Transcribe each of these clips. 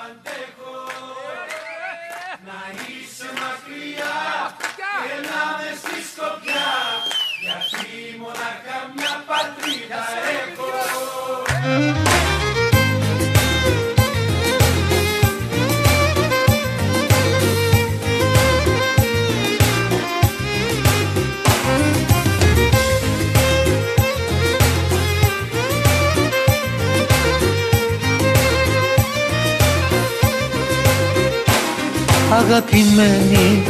αντέχω. Να είσαι μακριά και να με στη σκοπιά, γιατί μονάχα μια πατρίδα έχω. Αγαπημένη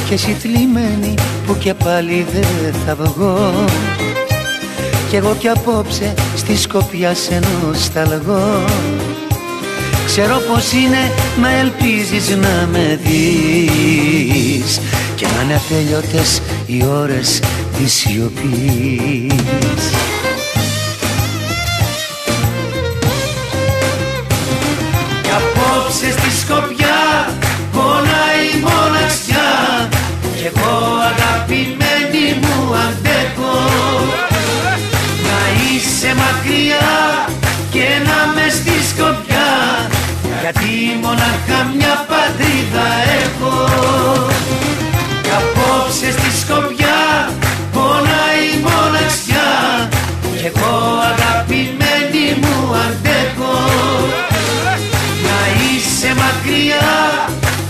και εσύ θλιμμένη που και πάλι δεν θα βγω, κι εγώ κι απόψε στη σκοπιά σε νοσταλγώ. Ξέρω πως είναι να ελπίζεις να με δεις και να είναι ατέλειωτες οι ώρες της σιωπής. Κι απόψε στη σκοπιά πονάει η μοναξιά, κι εγώ αγαπημένη μου αντέχω. Να είσαι μακριά και να με στη σκοπιά, γιατί μονάχα μια πατρίδα έχω. Κι απόψε στη σκοπιά πονάει η μοναξιά, κι εγώ αγαπημένη μου αντέχω. Να είσαι μακριά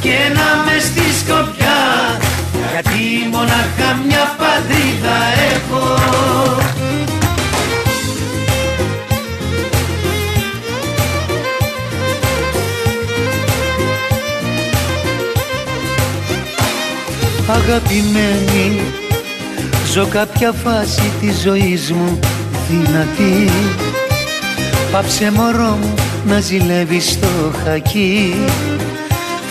και να με στη σκοπιά, γιατί μονάχα μια πατρίδα έχω. Αγαπημένη, ζω κάποια φάση της ζωής μου δυνατή. Πάψε μωρό μου να ζηλεύεις στο χακί,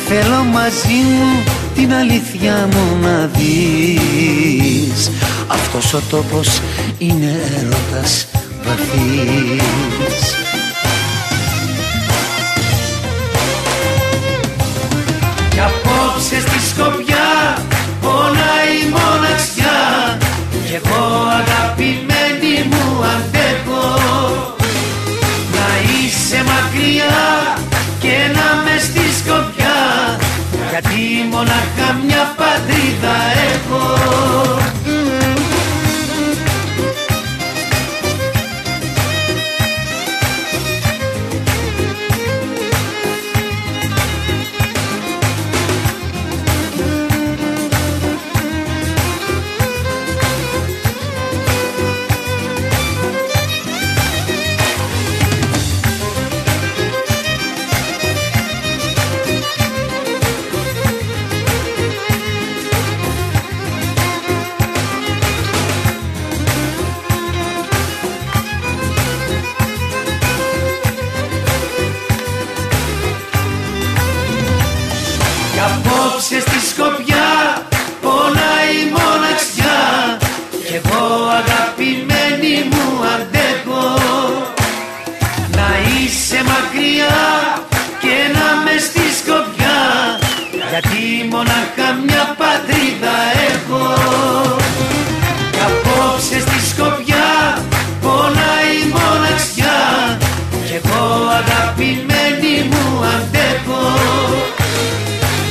θέλω μαζί μου την αλήθεια μου να δεις. Αυτός ο τόπος είναι έρωτας βαθύς. Κι απόψε στη σκοπιά πονάει η μοναξιά, κι εγώ αγαπημένη μου αντέχω. Να είσαι μακριά και να με στη σκοπιά, γιατί μονάχα μια πατρίδα έχω. Απόψε στη σκοπιά πονάει η μοναξιά, κι εγώ αγαπημένη μου αντέχω. Να είσαι μακριά και να με στη σκοπιά, γιατί μονάχα μια πατρίδα έχω. Κι απόψε στη σκοπιά πονάει η μοναξιά, κι εγώ αγαπημένη μου αντέχω.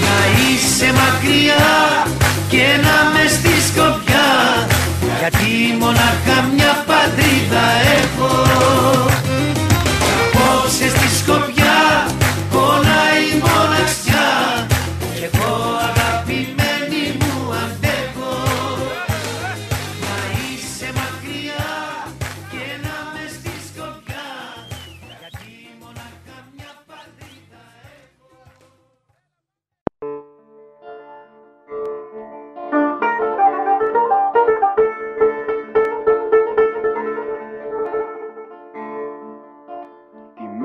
Να είσαι μακριά και να με στη σκοπιά, γιατί μονάχα μια πατρίδα έχω. Απόψε στη σκοπιά πονάει η μοναξιά, κι εγώ αγαπημένη μου αντέχω. Να είσαι μακριά και να με στη σκοπιά, γιατί μονάχα μια πατρίδα έχω.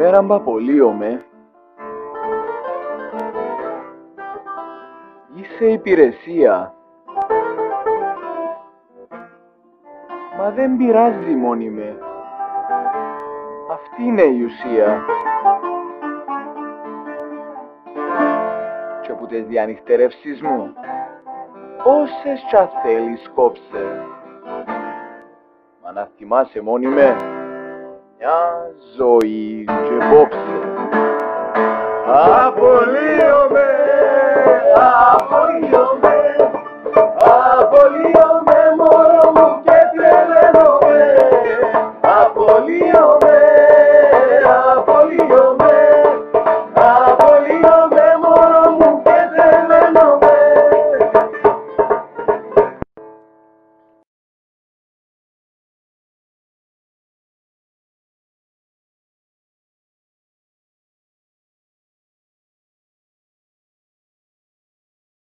Μέρα μπαπολίωμε, είσαι υπηρεσία. Μα δεν πειράζει μόνιμε, αυτή είναι η ουσία. Και που τες διανυχτερεύσεις μου, όσες τσα θέλεις κόψε. Μα να θυμάσαι μόνιμε, μια ζωή και πόψε. απολύομαι.